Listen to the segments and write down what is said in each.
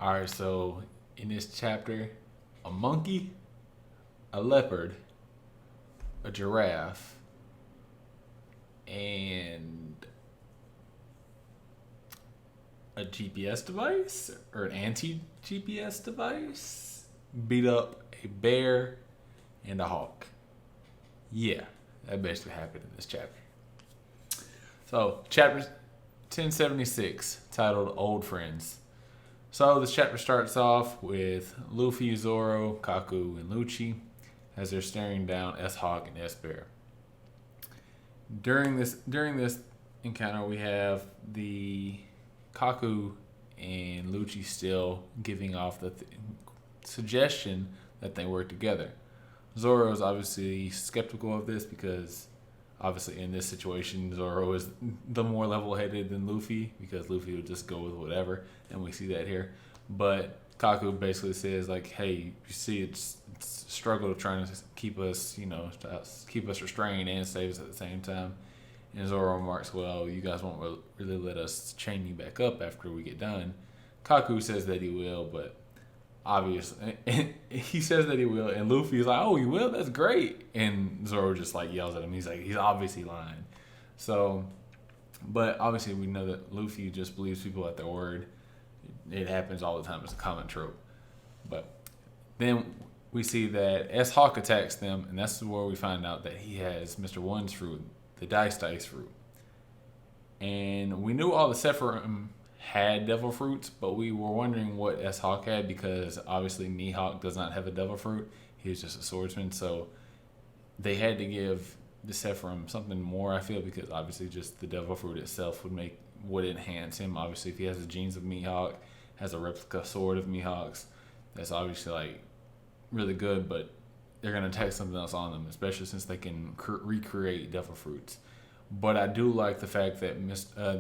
All right, so in this chapter, a monkey, a leopard, a giraffe, and a GPS device or an anti GPS device beat up a bear and a hawk. Yeah, that basically happened in this chapter. So, chapter 1076, titled Old Friends. So, this chapter starts off with Luffy, Zoro, Kaku, and Lucci as they're staring down S Hawk and S Bear. During this encounter, we have the Kaku and Lucci still giving off the suggestion that they work together. Zoro is obviously skeptical of this because obviously in this situation Zoro is the more level-headed than Luffy because Luffy would just go with whatever, and we see that here. But Kaku basically says like, "Hey, you see, it's a struggle trying to keep us, keep us restrained and save us at the same time." And Zoro remarks, "Well, you guys won't really let us chain you back up after we get done." Kaku says that he will, but obviously, he says that he will, and Luffy's like, "Oh, you will? That's great!" And Zoro just like yells at him. He's like, he's obviously lying. So, but obviously, we know that Luffy just believes people at their word. It happens all the time. It's a common trope. But then we see that S Hawk attacks them, and that's where we find out that he has Mr. One's fruit, the Dice fruit. And we knew all the Sephiroth had devil fruits, but we were wondering what S Hawk had because obviously Mihawk does not have a devil fruit. He's just a swordsman, so they had to give the Sephiroth something more, I feel, because obviously just the devil fruit itself would enhance him. Obviously, if he has the genes of Mihawk, has a replica sword of Mihawk's, that's obviously like really good, but they're gonna tack something else on them, especially since they can recreate devil fruits. But I do like the fact that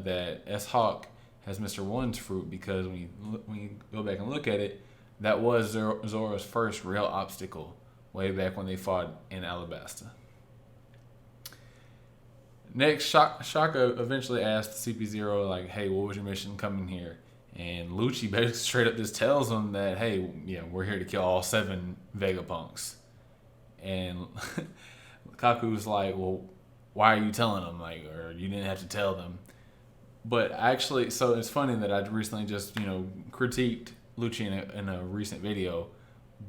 that S Hawk has Mr. One's fruit because when you go back and look at it, that was Zoro's first real obstacle way back when they fought in Alabasta. Next, Shaka eventually asked CP0 like, "Hey, what was your mission coming here?" And Lucci basically straight up just tells him that, "Hey, we're here to kill all 7 Vegapunks." And Kaku's like, "Well, why are you telling them? Like, or you didn't have to tell them." But actually, so it's funny that I recently just, critiqued Lucci in a recent video,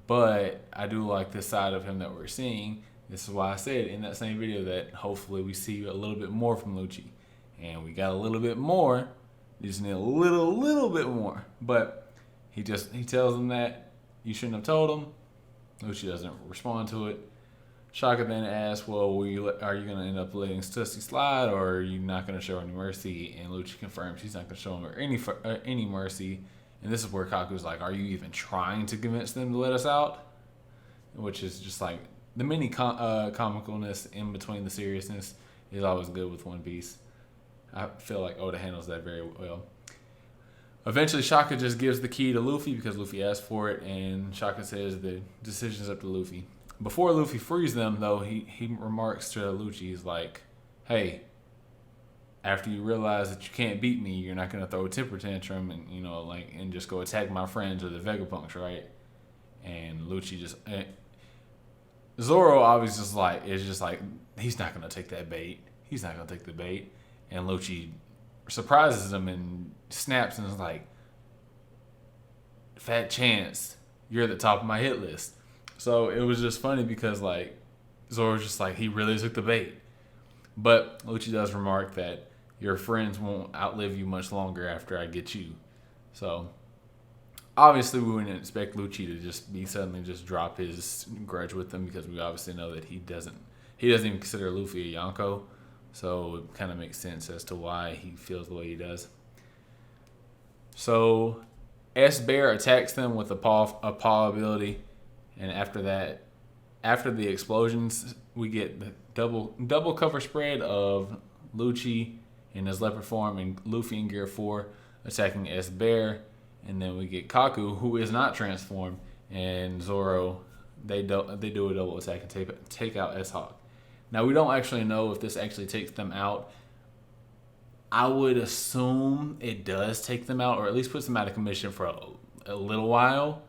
but I do like this side of him that we're seeing. This is why I said in that same video that hopefully we see a little bit more from Lucci. And we got a little bit more. You just need a little bit more. But he tells him that you shouldn't have told him. Lucci doesn't respond to it. Shaka then asks, "Well, are you going to end up letting Stussy slide, or are you not going to show any mercy?" And Lucci confirms he's not going to show him any mercy. And this is where Kaku's like, "Are you even trying to convince them to let us out?" Which is just like the mini comicalness in between the seriousness is always good with One Piece. I feel like Oda handles that very well. Eventually, Shaka just gives the key to Luffy because Luffy asked for it, and Shaka says the decision's up to Luffy. Before Luffy frees them, though, he remarks to Lucci, he's like, "Hey, after you realize that you can't beat me, you're not gonna throw a temper tantrum and and just go attack my friends or the Vegapunks, right?" And Lucci Zoro obviously is just like he's not gonna take that bait. He's not gonna take the bait, and Lucci surprises him and snaps and is like, "Fat chance, you're at the top of my hit list." So it was just funny because like Zoro's just like he really took the bait. But Lucci does remark that your friends won't outlive you much longer after I get you. So obviously we wouldn't expect Lucci to just be suddenly just drop his grudge with them because we obviously know that he doesn't even consider Luffy a Yonko. So it kind of makes sense as to why he feels the way he does. So S Bear attacks them with a paw ability. And after the explosions, we get the double cover spread of Lucci in his leopard form and Luffy in Gear 4 attacking S Bear, and then we get Kaku, who is not transformed, and Zoro. They do a double attack and take out S Hawk. Now we don't actually know if this actually takes them out. I would assume it does take them out, or at least puts them out of commission for a little while,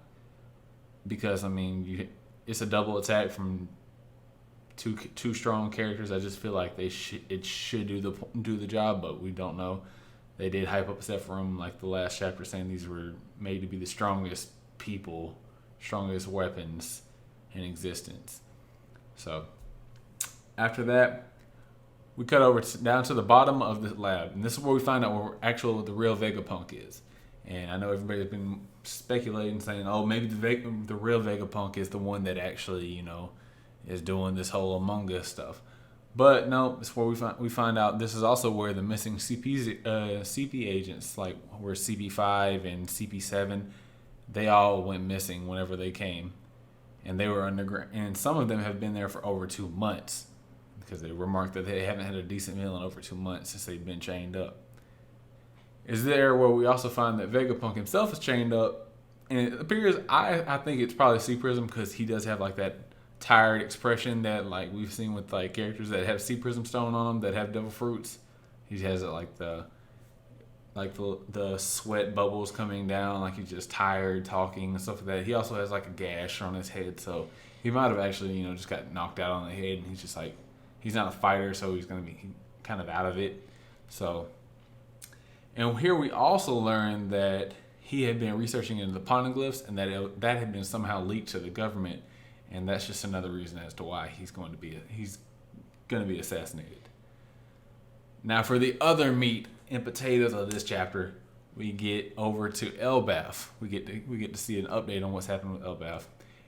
because I mean it's a double attack from two strong characters. I just feel like it should do the job, but we don't know. They did hype up Sephiroth like the last chapter, saying these were made to be the strongest people, strongest weapons in existence. So after that, we cut over down to the bottom of the lab, and this is where we find out where the real Vegapunk is. And I know everybody's been speculating, saying, "Oh, maybe the real Vegapunk is the one that actually, is doing this whole Among Us stuff." But no, it's where we find out this is also where the missing CP agents, like where CP5 and CP7, they all went missing whenever they came, and they were underground, and some of them have been there for over 2 months, because they remarked that they haven't had a decent meal in over 2 months since they've been chained up. Is there where we also find that Vegapunk himself is chained up, and it appears, I think it's probably Sea Prism, because he does have like that tired expression that like we've seen with like characters that have Sea Prism stone on them that have devil fruits. He has it like the sweat bubbles coming down, like he's just tired talking and stuff like that. He also has like a gash on his head, so he might have actually just got knocked out on the head, and he's just like, he's not a fighter, so he's gonna be kind of out of it. So, and here we also learned that he had been researching into the poneglyphs, and that had been somehow leaked to the government. And that's just another reason as to why he's going to be assassinated. Now, for the other meat and potatoes of this chapter, we get over to Elbaf. We get to see an update on what's happening with Elbaf,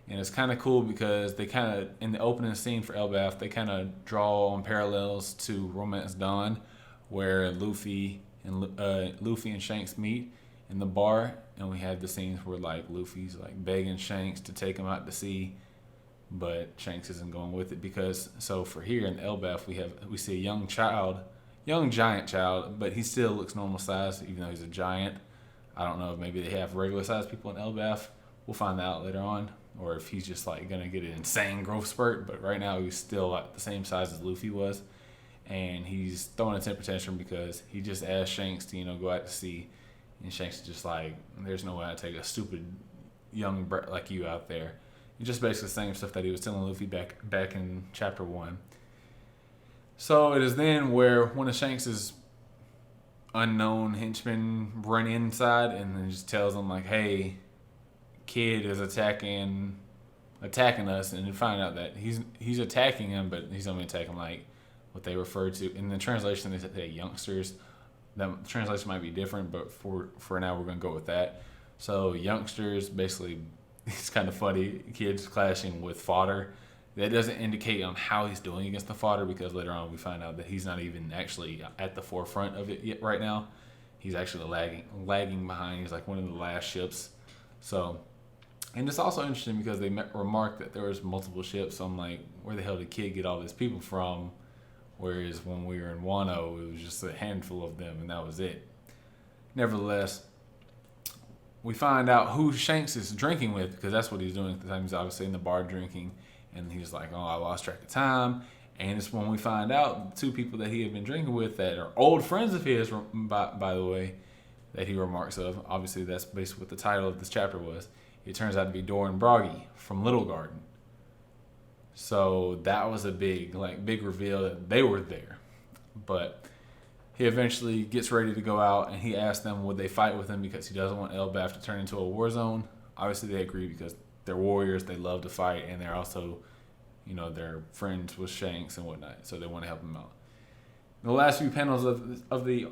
and it's kind of cool because they kind of, in the opening scene for Elbaf, they kind of draw on parallels to Romance Dawn, where Luffy and Shanks meet in the bar, and we have the scenes where like Luffy's like begging Shanks to take him out to sea. But Shanks isn't going with it, because for here in Elbaf we see a young giant child, but he still looks normal size even though he's a giant. I don't know if maybe they have regular sized people in Elbaf. We'll find out later on, or if he's just like gonna get an insane growth spurt. But right now he's still like the same size as Luffy was, and he's throwing a temper tantrum because he just asked Shanks to go out to sea, and Shanks is just like, "There's no way I take a stupid young brat like you out there." Just basically the same stuff that he was telling Luffy back in chapter 1. So it is then where one of Shanks' unknown henchmen run inside and then just tells him like, "Hey, Kid is attacking us," and you find out that he's attacking him, but he's only attacking like what they refer to in the translation. They say youngsters. The translation might be different, but for now we're gonna go with that. So youngsters, basically. It's kind of funny, kids clashing with fodder. That doesn't indicate on how he's doing against the fodder, because later on we find out that he's not even actually at the forefront of it yet right now. He's actually lagging behind. He's like one of the last ships. So, and it's also interesting because they remarked that there was multiple ships. So I'm like, where the hell did Kid get all these people from? Whereas when we were in Wano, it was just a handful of them, and that was it. Nevertheless, we find out who Shanks is drinking with, because that's what he's doing at the time. He's obviously in the bar drinking, and he's like, "Oh, I lost track of time." And it's when we find out two people that he had been drinking with that are old friends of his, by the way, that he remarks of. Obviously, that's basically what the title of this chapter was. It turns out to be Dor and Broggy from Little Garden. So that was a big reveal that they were there. But he eventually gets ready to go out, and he asks them would they fight with him because he doesn't want Elbaf to turn into a war zone. Obviously, they agree because they're warriors, they love to fight, and they're also, they're friends with Shanks and whatnot, so they want to help him out. In the last few panels of the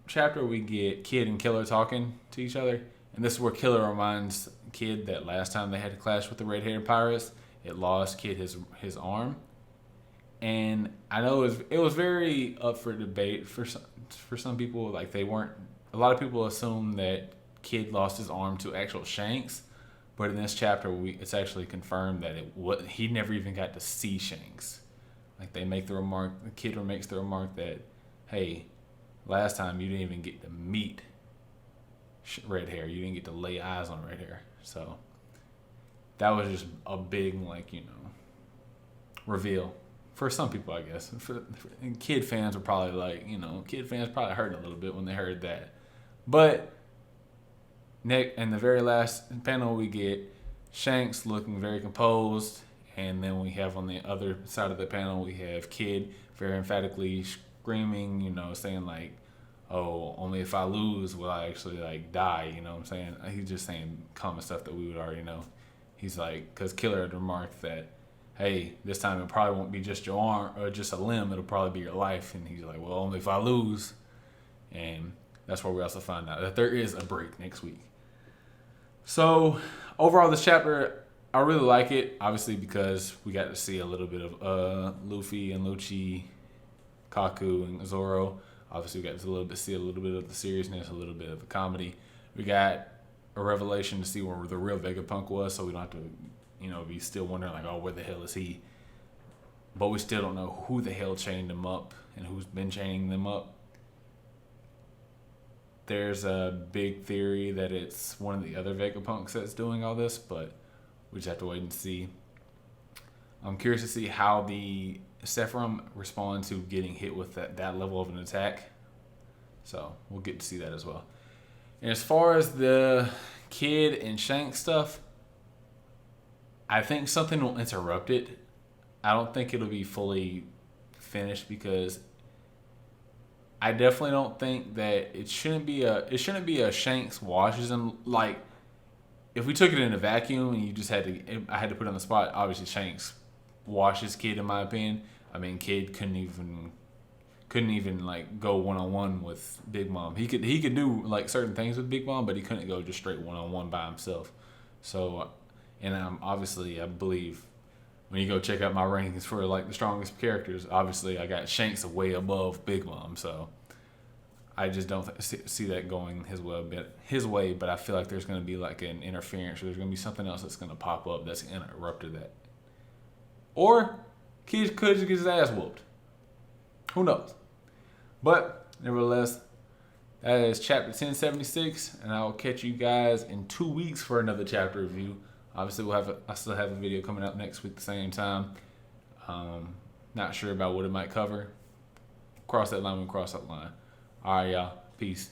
chapter, we get Kid and Killer talking to each other, and this is where Killer reminds Kid that last time they had to clash with the red-haired pirates, it lost Kid his arm. And I know it was very up for debate for some people. Like a lot of people assume that Kid lost his arm to actual Shanks, but in this chapter it's actually confirmed that he never even got to see Shanks. Like they make the remark, the Kid makes the remark that, "Hey, last time you didn't even get to meet Red Hair. You didn't get to lay eyes on Red Hair." So that was just a big reveal. For some people, I guess. And Kid fans were probably like, Kid fans probably hurting a little bit when they heard that. But In the very last panel, we get Shanks looking very composed, and then we have on the other side of the panel, we have Kid very emphatically screaming, saying like, "Oh, only if I lose will I actually like die." You know what I'm saying? He's just saying common stuff that we would already know. He's like, because Killer had remarked that, "Hey, this time it probably won't be just your arm or just a limb; it'll probably be your life." And he's like, "Well, only if I lose." And that's where we also find out that there is a break next week. So overall, this chapter, I really like it. Obviously, because we got to see a little bit of Luffy and Lucci, Kaku and Zoro. Obviously, we got to see a little bit of the seriousness, a little bit of the comedy. We got a revelation to see where the real Vegapunk was, so we don't have to, be still wondering like, oh, where the hell is he? But we still don't know who the hell chained him up and who's been chaining them up. There's a big theory that it's one of the other Vegapunks that's doing all this, but we just have to wait and see. I'm curious to see how the Sephiroth respond to getting hit with that level of an attack. So we'll get to see that as well. And as far as the Kid and Shank stuff, I think something will interrupt it. I don't think it'll be fully finished because I definitely don't think that it shouldn't be a Shanks washes him. Like, if we took it in a vacuum and you just I had to put it on the spot. Obviously, Shanks washes Kid in my opinion. I mean, Kid couldn't even like go 1-on-1 with Big Mom. He could do like certain things with Big Mom, but he couldn't go just straight 1-on-1 by himself. So, and I believe when you go check out my rankings for like the strongest characters, obviously I got Shanks way above Big Mom. So I just don't see that going his way. But I feel like there's going to be like an interference, or there's going to be something else that's going to pop up that's interrupted that. Or Kid could just get his ass whooped. Who knows? But nevertheless, that is chapter 1076, and I will catch you guys in 2 weeks for another chapter review. Obviously, I still have a video coming out next week at the same time. Not sure about what it might cover. Cross that line when we cross that line. All right, y'all. Peace.